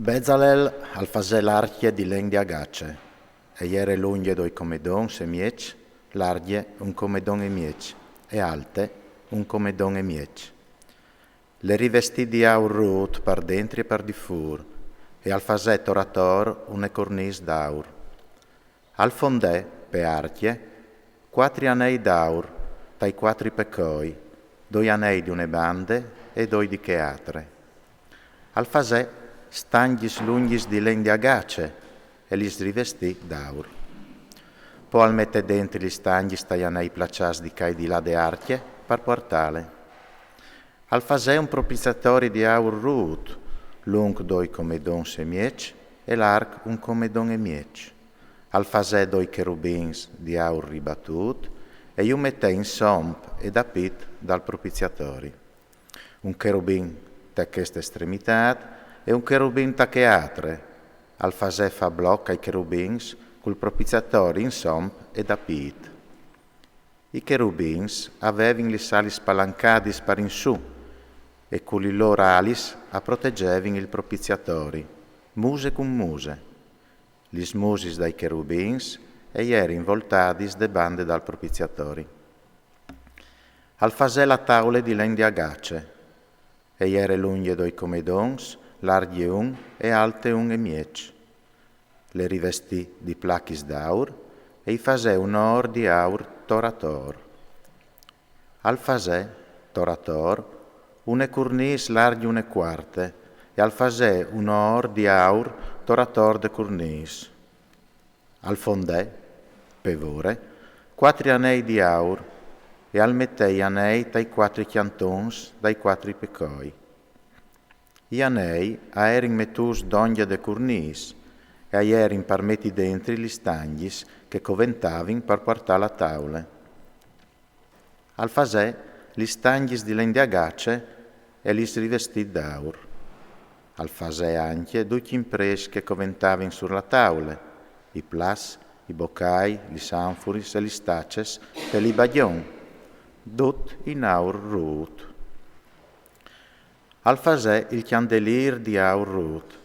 Bezalel al fasè l'archie di len di agace, e iere l'unghie doi comedon se miec, l'arghie un comedon e miec, e alte un comedon e miec. Le rivestì di aur rut par dentri e par di fur, e al fasè torator une cornis d'aur. Al fondè, pe archie, 4 anei d'aur, tai 4 pecoi, 2 anei di une bande e 2 di cheatre. Al fasè stanghis lunghis di len di agace e li rivestì d'aur. Poi al mette dentro gli stanghis tai anei placcias di cai di là de archie par portale. Al fasè un propiziatori di aur rut, lung 2 comedon se miec e l'arc un comedon e miec. Al fasè 2 cherubins di aur ribatut e io mette in somp ed apit dal propiziatori. Un cherubin da questa estremità e un cherubin da che altre. Al fasè fa blocco ai cherubins col propiziatori in somp ed apit. I cherubins avevano le sali spalancadis par in su e con i loro alis a proteggevano il propiziatori, muse con muse. Gli smusis dai cherubins e ieri involtadis de bande dal propiziatori. Al fasè la taule di len di agace, e ieri l'unghie doi comedons, larghe un e alte un e miec. Le rivestì di plachis d'aur e i fasè un or di aur torator. Al fasè torator une curnis larghe une quarte e al fasè un or di aur torator de curnis. Al fondè, pevore, 4 anei di aur e al mettei anei dai 4 chiantons dai 4 pecoi. I anei aerin metus d'onghia de curnis e aerin parmetti dentri gli stanghis che coventavin per portare la taule. Al fasè gli stanghis di len di agace e li rivestì d'aur. Al fasè anche 2 chimpres che coventavin sulla taule, i plas, i boccai, gli sanfuris e gli staces e li baglion, dut in aur rut. Al fasè il chiandelir di aur rut,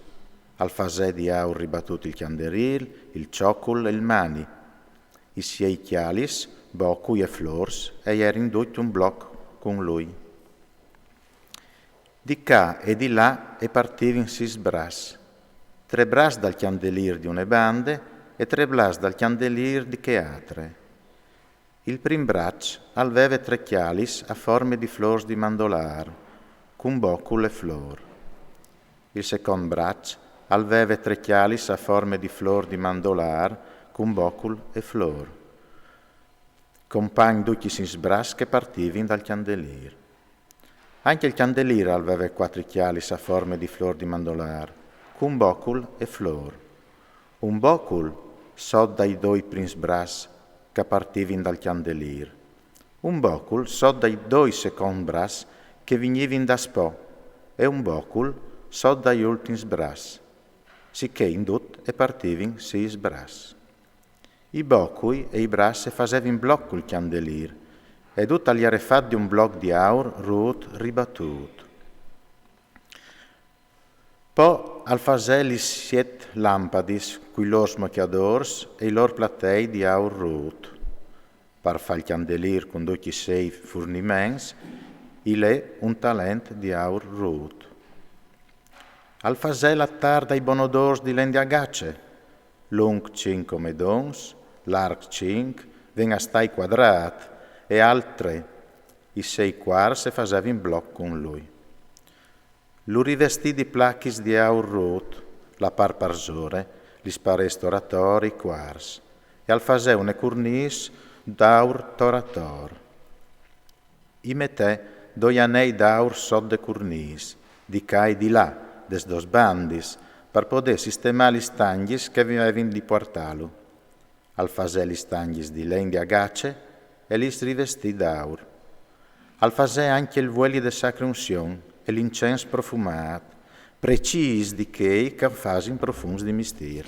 al fasè di aur ribattut il chianderir, il ciocul e il mani, i siei chialis, bocui e flors, e erin dut un bloc con lui. Di qua e di là e partivin 6 bras, 3 bras dal chiandelir di une bande e 3 bras dal chiandelir di che altre. Il prim brac aveva 3 chialis a forme di flors di mandolar, con bocul e flor. Il second brac aveva 3 chialis a forme di flor di mandolar, con bocul e flor. Compagni tutti 6 bras che partivin dal chiandelir. Anche il chiandelir aveva 4 chialis a forme di flor di mandolar, con bocul e flor. Un bocul sot dai 2 prins bras che partivin dal chiandelir. Un bocul sot dai 2 second bras che vignivin da spo, e un bocul sot dai ultims bras, sicché indut e partivin 6 bras. I bocui e i bras se fasevin blocco il chiandelir, e tutta gli arefat di un bloc di aur rut ribattut. Po al fasè li 7 lampadis, cui lor smocchiadors e i lor platei di aur rut, par fa il chiandelir con tutti 6 furniments, il è un talent di aur rut. Al fasè l'attar dai bonodors di len di agace, lung 5 medons, larg 5, ven a stai quadrat, e altre i 6 quarts se fasevin bloc con lui. Lu rivestì di plachis di aur rut, la par parsore, li spares toratori quarts, e al fasè une curnis d'aur torator. I mette 2 anei d'aur sot de curnis, di ca e di là, des 2 bandis, per poter sistemare gli stanghis che avevin di portalo. Al fasè gli stanghis di len di agace e li rivestì d'aur. Al fasè anche il vueli de sacra unzion e l'incens profumat, precis di che fasin profuns di mistir.